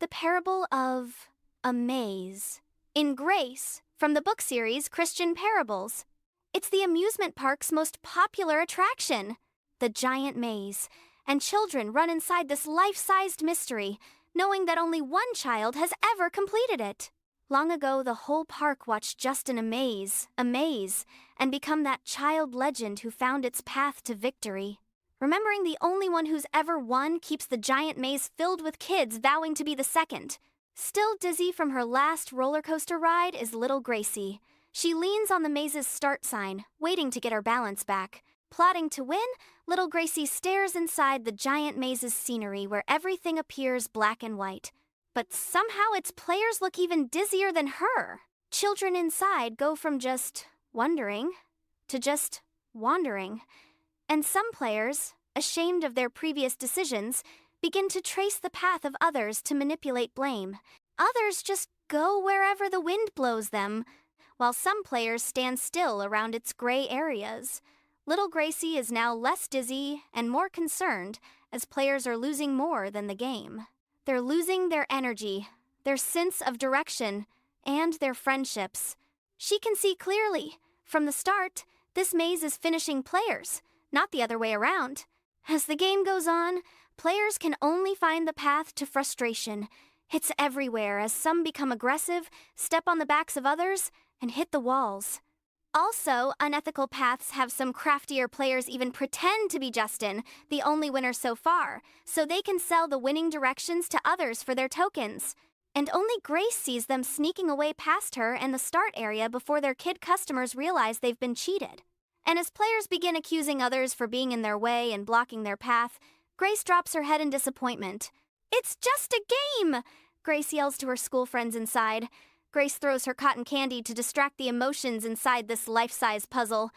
The parable of a maze. In Grace, from the book series Christian Parables. It's the amusement park's most popular attraction, the giant maze, and children run inside this life-sized mystery, knowing that only one child has ever completed it. Long ago, the whole park watched Justin amaze, and become that child legend who found its path to victory. Remembering the only one who's ever won keeps the giant maze filled with kids vowing to be the second. Still dizzy from her last roller coaster ride is Little Gracie. She leans on the maze's start sign, waiting to get her balance back. Plotting to win, Little Gracie stares inside the giant maze's scenery where everything appears black and white. But somehow its players look even dizzier than her. Children inside go from just wondering to just wandering. And some players, ashamed of their previous decisions, begin to trace the path of others to manipulate blame. Others just go wherever the wind blows them, while some players stand still around its gray areas. Little Gracie is now less dizzy and more concerned, as players are losing more than the game. They're losing their energy, their sense of direction, and their friendships. She can see clearly. From the start, this maze is finishing players, not the other way around. As the game goes on, players can only find the path to frustration. It's everywhere as some become aggressive, step on the backs of others, and hit the walls. Also, unethical paths have some craftier players even pretend to be Justin, the only winner so far, so they can sell the winning directions to others for their tokens. And only Grace sees them sneaking away past her and the start area before their kid customers realize they've been cheated. And as players begin accusing others for being in their way and blocking their path, Grace drops her head in disappointment. "It's just a game!" Grace yells to her school friends inside. Grace throws her cotton candy to distract the emotions inside this life-size puzzle,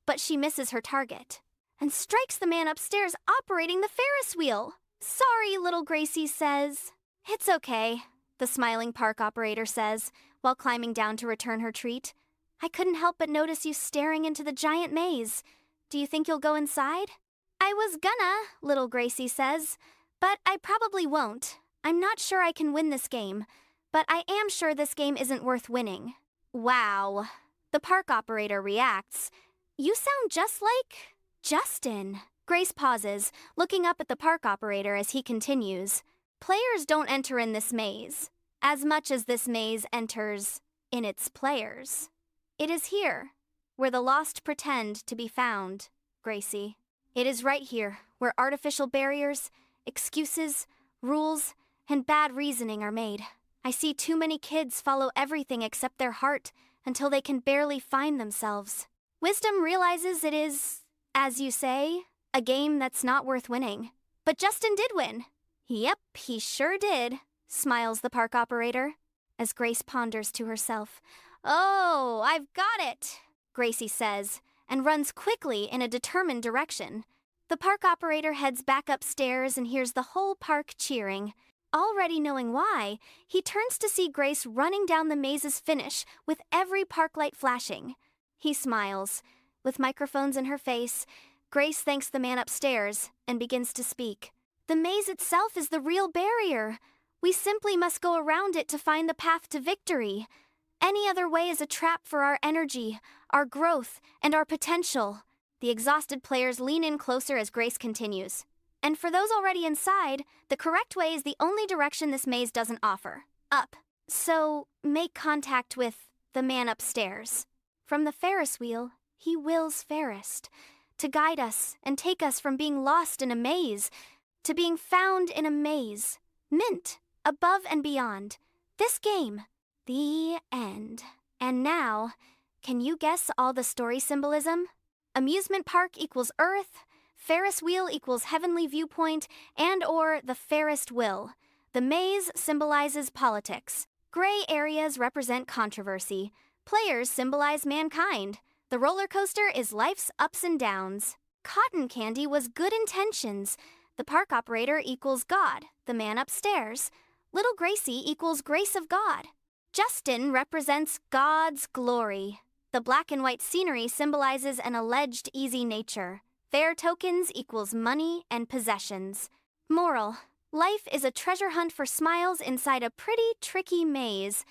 but she misses her target and strikes the man upstairs operating the Ferris wheel. "Sorry," Little Gracie says. "It's okay," the smiling park operator says, while climbing down to return her treat. "I couldn't help but notice you staring into the giant maze. Do you think you'll go inside?" "I was gonna," Little Gracie says, "but I probably won't. I'm not sure I can win this game, but I am sure this game isn't worth winning." "Wow." The park operator reacts. "You sound just like Justin." Grace pauses, looking up at the park operator as he continues. "Players don't enter in this maze, as much as this maze enters in its players. It is here, where the lost pretend to be found, Gracie. It is right here, where artificial barriers, excuses, rules, and bad reasoning are made. I see too many kids follow everything except their heart until they can barely find themselves. Wisdom realizes it is, as you say, a game that's not worth winning. But Justin did win." "Yep, he sure did," smiles the park operator, as Grace ponders to herself. "Oh, I've got it," Gracie says, and runs quickly in a determined direction. The park operator heads back upstairs and hears the whole park cheering. Already knowing why, he turns to see Grace running down the maze's finish with every park light flashing. He smiles. With microphones in her face, Grace thanks the man upstairs and begins to speak. "The maze itself is the real barrier. We simply must go around it to find the path to victory. Any other way is a trap for our energy, our growth, and our potential." The exhausted players lean in closer as Grace continues. "And for those already inside, the correct way is the only direction this maze doesn't offer. Up. So, make contact with the man upstairs. From the Ferris wheel, he wills fairest, to guide us and take us from being lost in a maze to being found in a maze. Mint, above and beyond. This game. The end." And now, can you guess all the story symbolism? Amusement park equals Earth, Ferris wheel equals heavenly viewpoint, and/or the fairest will. The maze symbolizes politics. Gray areas represent controversy. Players symbolize mankind. The roller coaster is life's ups and downs. Cotton candy was good intentions. The park operator equals God, the man upstairs. Little Gracie equals grace of God. Justin represents God's glory. The black and white scenery symbolizes an alleged easy nature. Fair tokens equals money and possessions. Moral: Life is a treasure hunt for smiles inside a pretty tricky maze.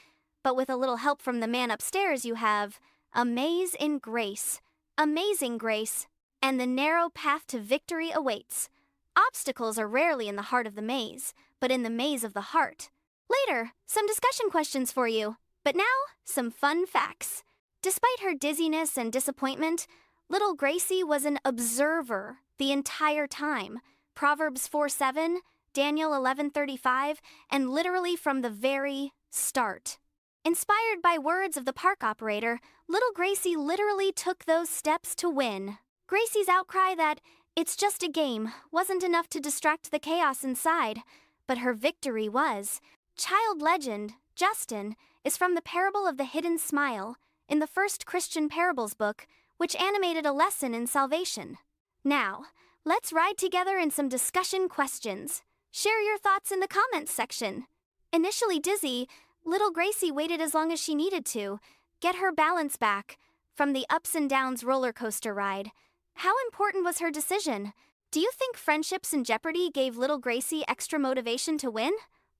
But with a little help from the man upstairs, you have a maze in grace, amazing grace, and the narrow path to victory awaits. Obstacles are rarely in the heart of the maze, but in the maze of the heart. Later, some discussion questions for you. But now, some fun facts. Despite her dizziness and disappointment, little Gracie was an observer the entire time. Proverbs 4:7, Daniel 11:35, and literally from the very start. Inspired by words of the park operator, little Gracie literally took those steps to win. Gracie's outcry that "it's just a game" wasn't enough to distract the chaos inside, but her victory was. Child legend, Justin, is from the parable of the hidden smile in the first Christian parables book, which animated a lesson in salvation. Now, let's ride together in some discussion questions. Share your thoughts in the comments section. Initially dizzy, little Gracie waited as long as she needed to get her balance back from the ups and downs roller coaster ride. How important was her decision? Do you think friendships in jeopardy gave little Gracie extra motivation to win?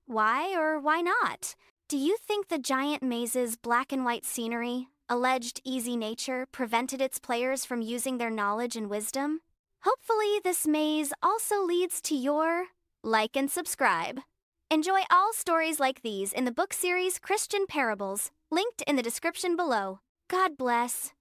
Why or why not? Do you think the giant maze's black and white scenery, alleged easy nature, prevented its players from using their knowledge and wisdom? Hopefully this maze also leads to your like and subscribe. Enjoy all stories like these in the book series Christian Parables, linked in the description below. God bless.